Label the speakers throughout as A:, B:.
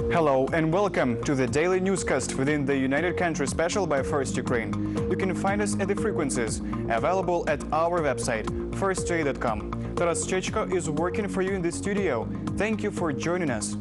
A: Hello and welcome to the daily newscast within the United Countries special by First Ukraine. You can find us at the frequencies available at our website, firstj.com. Taras Chechko is working for you in the studio. Thank you for joining us.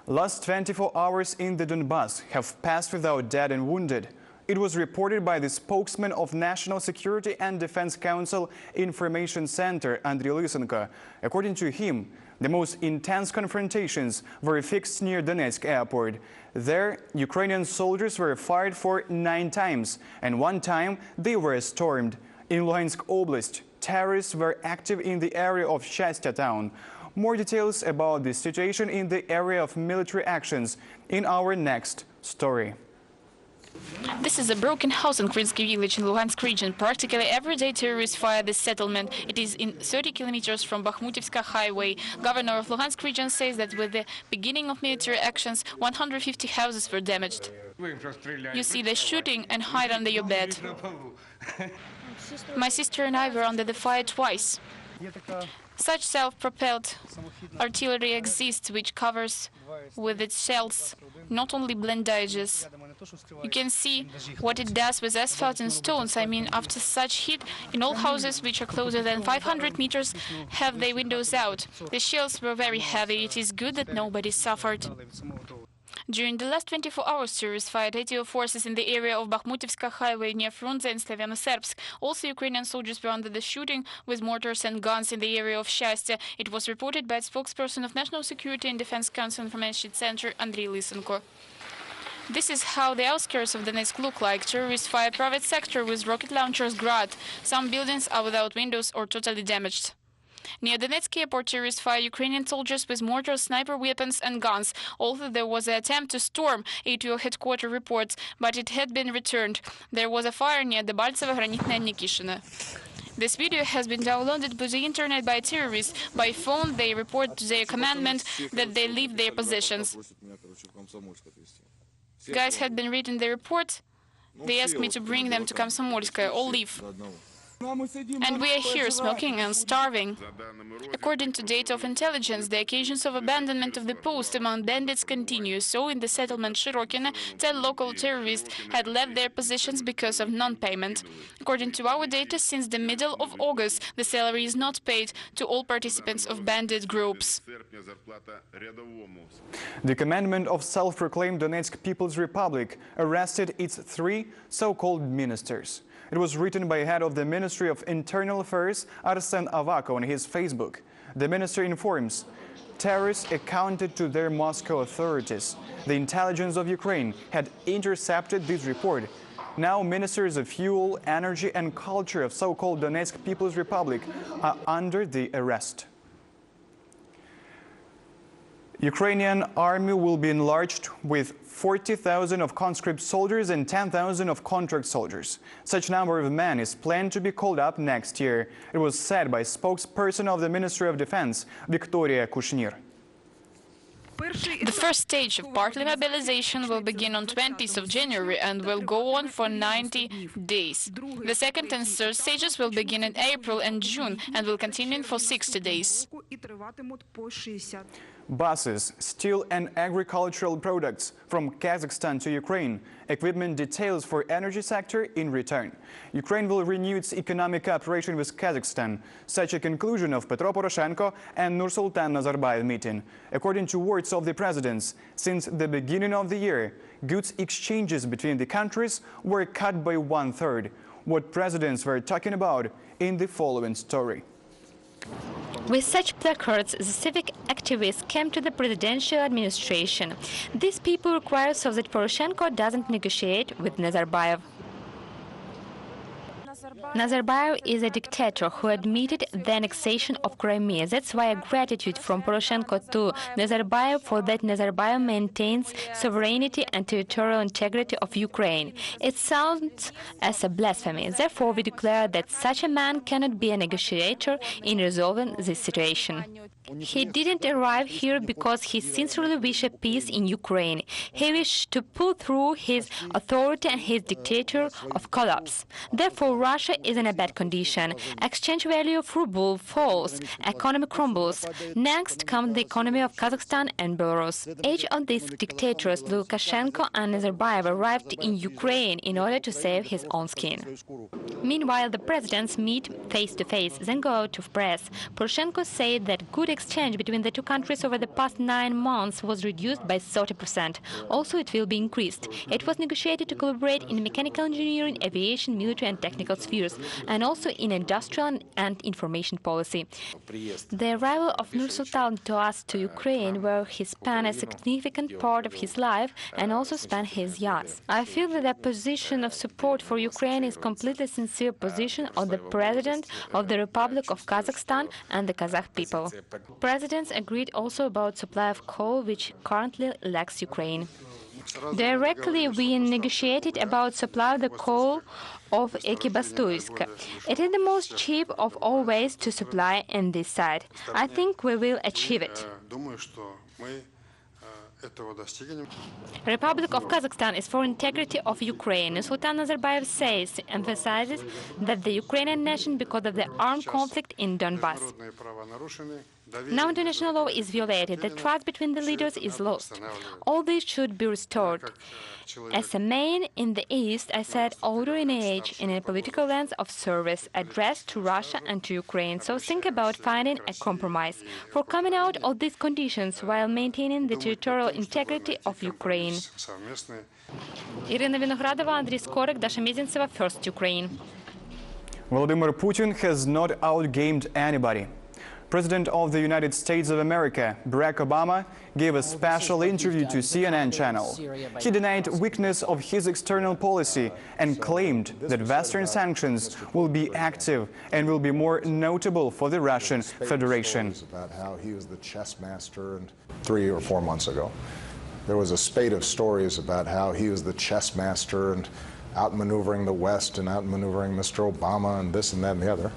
A: Last 24 hours in the Donbas have passed without dead and wounded. It was reported by the spokesman of National Security and Defense Council Information Center, Andriy Lysenko. According to him, the most intense confrontations were fixed near Donetsk airport. There, Ukrainian soldiers were fired for 9 times, and 1 time they were stormed. In Luhansk Oblast, terrorists were active in the area of Shastya town. More details about the situation in the area of military actions in our next story.
B: This is a broken house in Krinsky village in Luhansk region. Practically every day terrorists fire this settlement. It is in 30 kilometers from Bakhmutivska highway. Governor of Luhansk region says that with the beginning of military actions, 150 houses were damaged. You see the shooting and hide under your bed. My sister and I were under the fire twice. Such self-propelled artillery exists, which covers with its shells not only blindages. You can see what it does with asphalt and stones. I mean, after such heat, in all houses which are closer than 500 meters have their windows out. The shells were very heavy. It is good that nobody suffered. During the last 24 hours, terrorists fired 80 forces in the area of Bakhmutivska highway near Frunze and Slavyano-Serbsk. Also, Ukrainian soldiers were under the shooting with mortars and guns in the area of Shastya. It was reported by the spokesperson of National Security and Defense Council Information Center, Andriy Lysenko. This is how the outskirts of Donetsk look like. Terrorists fire private sector with rocket launchers Grad. Some buildings are without windows or totally damaged. Near Donetsk airport, terrorists fire Ukrainian soldiers with mortars, sniper weapons and guns. Although there was an attempt to storm, ATO headquarters reports, but it had been returned. There was a fire near the Baltsevo, Granitne and Nikishina. This video has been downloaded by the internet by terrorists. By phone, they report to their commandment that they leave their positions. Guys had been reading the report. They asked me to bring them to Komsomolskaya or leave. And we are here smoking and starving. According to data of intelligence, the occasions of abandonment of the post among bandits continue. So in the settlement Shirokina, 10 local terrorists had left their positions because of non-payment. According to our data, since the middle of August, the salary is not paid to all participants of bandit groups.
A: The commandment of self-proclaimed Donetsk People's Republic arrested its 3 so-called ministers. It was written by head of the Ministry of Internal Affairs, Arsen Avakov, on his Facebook. The minister informs, terrorists accounted to their Moscow authorities. The intelligence of Ukraine had intercepted this report. Now ministers of fuel, energy and culture of so-called Donetsk People's Republic are under the arrest. Ukrainian army will be enlarged with 40,000 of conscript soldiers and 10,000 of contract soldiers. Such number of men is planned to be called up next year. It was said by spokesperson of the Ministry of Defense, Victoria Kushnir.
B: The first stage of partly mobilization will begin on 20th of January and will go on for 90 days. The second and third stages will begin in April and June and will continue for 60 days.
A: Buses, steel and agricultural products from Kazakhstan to Ukraine, equipment details for energy sector in return. Ukraine will renew its economic cooperation with Kazakhstan, such a conclusion of Petro Poroshenko and Nursultan Nazarbayev meeting. According to words of the presidents, since the beginning of the year, goods exchanges between the countries were cut by 1/3. What presidents were talking about in the following story.
C: With such placards, the civic activists came to the presidential administration. These people require so that Poroshenko doesn't negotiate with Nazarbayev. Nazarbayev is a dictator who admitted the annexation of Crimea. That's why gratitude from Poroshenko to Nazarbayev for that Nazarbayev maintains sovereignty and territorial integrity of Ukraine. It sounds as a blasphemy. Therefore, we declare that such a man cannot be a negotiator in resolving this situation. He didn't arrive here because he sincerely wished peace in Ukraine. He wished to put through his authority and his dictator of collapse. Therefore, Russia is in a bad condition. Exchange value of ruble falls, economy crumbles. Next comes the economy of Kazakhstan and Belarus. Each of these dictators, Lukashenko and Nazarbayev, arrived in Ukraine in order to save his own skin. Meanwhile, the presidents meet face-to-face, then go out to press. Poroshenko said that good exchange between the two countries over the past 9 months was reduced by 30%. Also, it will be increased. It was negotiated to collaborate in mechanical engineering, aviation, military and technical spheres, and also in industrial and information policy. The arrival of Nursultan to us to Ukraine, where he spent a significant part of his life and also spent his years. I feel that the position of support for Ukraine is completely sincere position of the President of the Republic of Kazakhstan and the Kazakh people. Presidents agreed also about supply of coal, which currently lacks Ukraine. Directly, we negotiated about supply of the coal of Kyiv-Boryspil. It is the most cheap of all ways to supply in this site. I think we will achieve it. Republic of Kazakhstan is for integrity of Ukraine. Sultan Nazarbayev emphasizes that the Ukrainian nation because of the armed conflict in Donbas. Now international law is violated, the trust between the leaders is lost. All this should be restored. As a man in the East, I said older in age, in a political lens of service, addressed to Russia and to Ukraine. So think about finding a compromise for coming out of these conditions while maintaining the territorial integrity of Ukraine. Irina Vinogradova, Andriy Skorik, Dasha Mezhentseva, First Ukraine.
A: Vladimir Putin has not outgamed anybody. President of the United States of America, Barack Obama, gave a special interview to CNN channel. He denied weakness of his external policy and claimed that Western sanctions will be active and will be more notable for the Russian Federation.
D: About how he was the chess master, and 3 or 4 months ago, there was a spate of stories about how he was the chess master and outmaneuvering the West and outmaneuvering Mr. Obama and this and that and the other.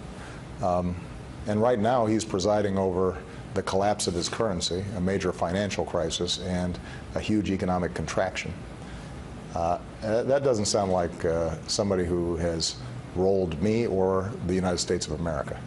D: And right now, he's presiding over the collapse of his currency, a major financial crisis, and a huge economic contraction. That doesn't sound like somebody who has rolled me or the United States of America.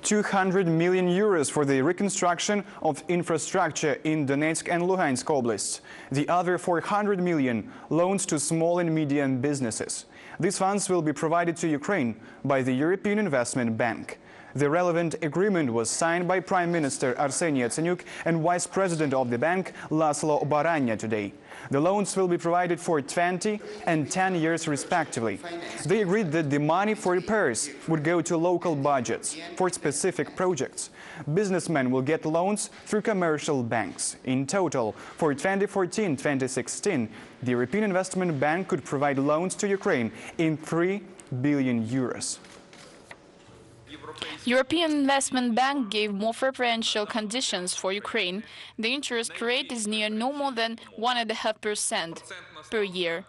A: 200 million euros for the reconstruction of infrastructure in Donetsk and Luhansk oblasts. The other 400 million loans to small and medium businesses. These funds will be provided to Ukraine by the European Investment Bank. The relevant agreement was signed by Prime Minister Arseniy Yatsenyuk and Vice President of the bank Laszlo Baranya today. The loans will be provided for 20 and 10 years respectively. They agreed that the money for repairs would go to local budgets for specific projects. Businessmen will get loans through commercial banks. In total, for 2014-2016, the European Investment Bank could provide loans to Ukraine in 3 billion euros.
B: European Investment Bank gave more preferential conditions for Ukraine. The interest rate is near no more than 1.5% per year.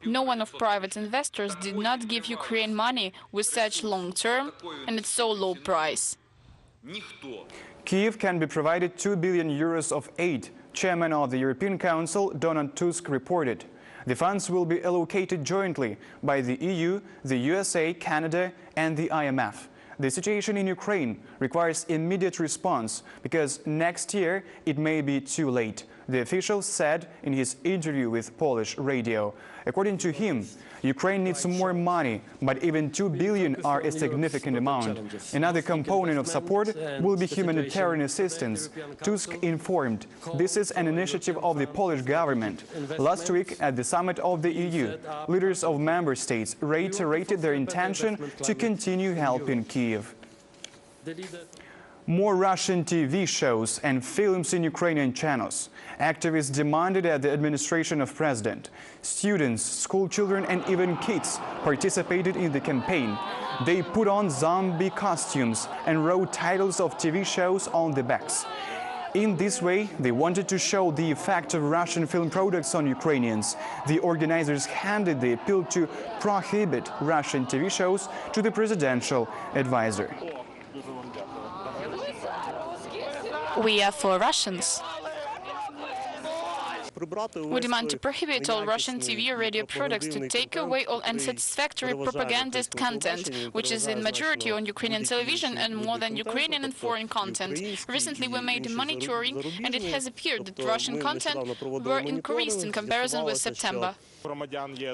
B: No one of private investors did not give Ukraine money with such long term and at so low price.
A: Kyiv can be provided 2 billion euros of aid, Chairman of the European Council, Donald Tusk, reported. The funds will be allocated jointly by the EU, the USA, Canada, and the IMF. The situation in Ukraine requires immediate response because next year it may be too late, the official said in his interview with Polish radio. According to him, Ukraine needs more money, but even 2 billion are a significant amount. Another component of support will be humanitarian assistance. Tusk informed this is an initiative of the Polish government. Last week, at the summit of the EU, leaders of member states reiterated their intention to continue helping Kyiv. More Russian TV shows and films in Ukrainian channels. Activists demanded at the administration of President. Students, school children and even kids participated in the campaign. They put on zombie costumes and wrote titles of TV shows on the backs. In this way, they wanted to show the effect of Russian film products on Ukrainians. The organizers handed the appeal to prohibit Russian TV shows to the presidential advisor.
B: We are for Russians. We demand to prohibit all Russian TV or radio products, to take away all unsatisfactory propagandist content, which is in majority on Ukrainian television and more than Ukrainian and foreign content. Recently we made a monitoring and it has appeared that Russian content were increased in comparison with September.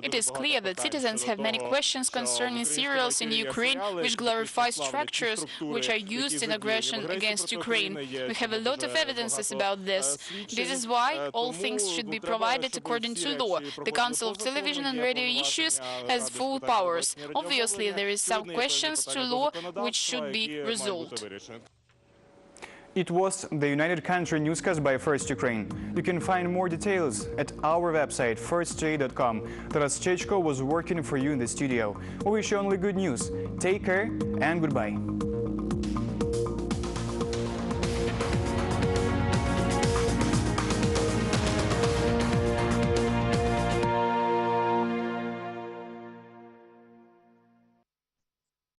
B: It is clear that citizens have many questions concerning serials in Ukraine which glorify structures which are used in aggression against Ukraine. We have a lot of evidences about this. This is why all things should be provided according to law. The Council of Television and Radio Issues has full powers. Obviously, there is some questions to law which should be resolved.
A: It was the United Country newscast by First Ukraine. You can find more details at our website, firstj.com. Taras Chechko was working for you in the studio. We wish you only good news. Take care and goodbye.